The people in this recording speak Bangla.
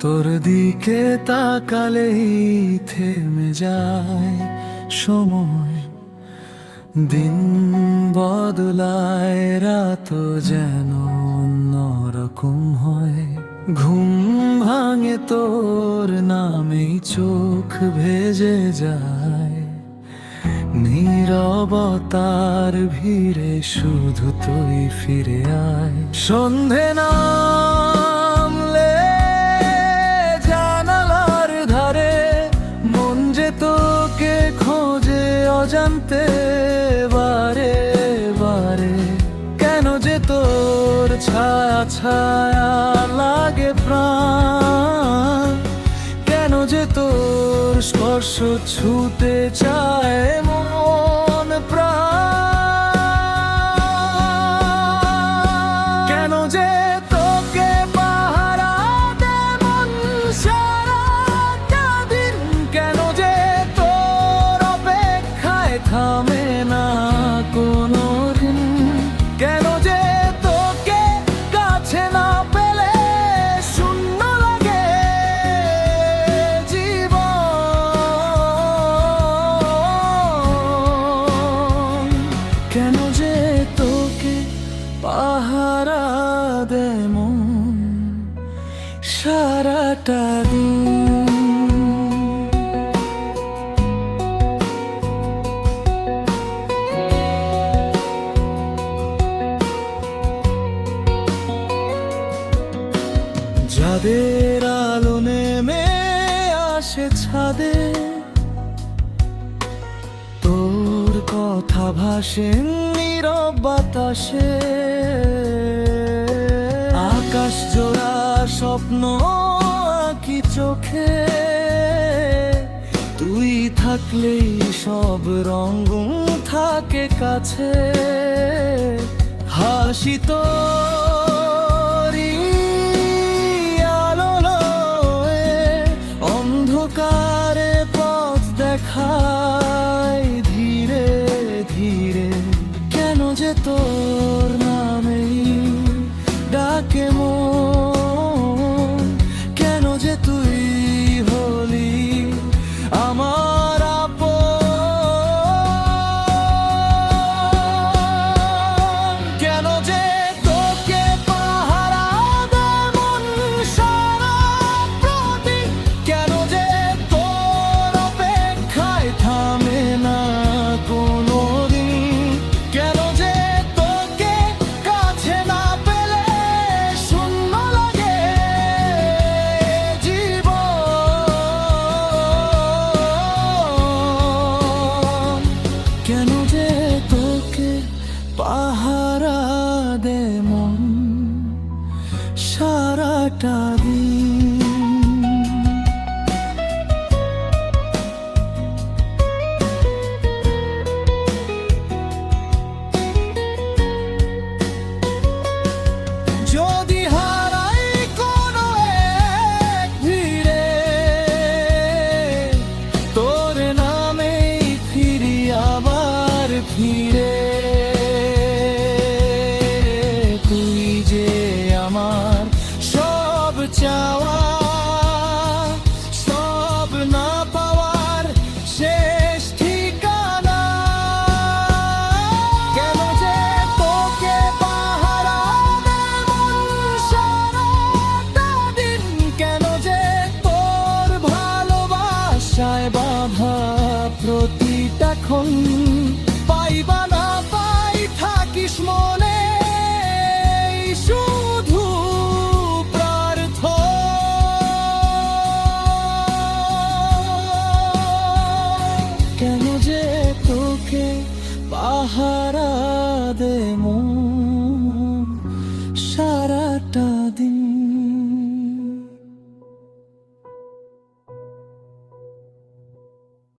তোর দিকে তাকালেই থেমে যায় সময়, দিন বদলায়, রাত যেন অন্যরকম হয়। ঘুম ভাঙে তোর নামেই, চোখ ভেজে যায়, নীরবতার ভিড়ে শুধু তুই ফিরে আয়। সন্ধে নামলে জানালার ধারে মন যে তোকে খোঁজে অজান্তে বারে বারে। কেন যে তোর ছায়া ছায়া লাগে প্রাণ, কেন যে তোর স্পর্শ ছুতে চায় মন প্রাণ। কেন যে তোকে পাহারা দেয় মন সারাটা দিন, কেন যে তোর অপেক্ষায় থামে না কোনো দিন। কেন যে তোকে কাছে না পেলে শূন্য লাগে জীবন। কেন যে তোকে পাহারা দেয় মন সারাটা দিন। যাদের আলো নেমে আসে ছাদে, তোর কথা ভাসে নীরব বাতাসে। আকাশ জোড়া স্বপ্ন আঁকি চোখে, তুই থাকলেই সব রঙ থাকে কাছে। হাসি তোরই আলো লয়ে অন্ধকারে পথ দেখায় ধীরে ধীরে। কেন যে তোর নামেই ডাকে মন, কেন যে তুই হলি আমার আপন। কেন যে তোকে পাহারা দেয় মন সারাটা দিন, কেন যে তোর অপেক্ষায় থামে না কোনো দিন। কেন যে তোকে কাছে না পেলে শূন্য লাগে জীবন। কেন যে তোকে পাহারা দেয় মন সারাটা দিন। যদি হারাই কোনো এক ভিড়ে, তোর নামেই ফিরি আবার ফিরে। তুই যে আমার সব চাওয়া, সব না পাওয়ার শেষ ঠিকানা। কেন যে তোকে পাহারা দেয় মন সারাটা দিন, কেন যে তোর ভালোবাসায় বাঁধা প্রতিটা ক্ষণ। পাইবা না পাই থাকিস মনে শুধু প্রার্থনা। কেন যে তোকে পাহারা দেয় মন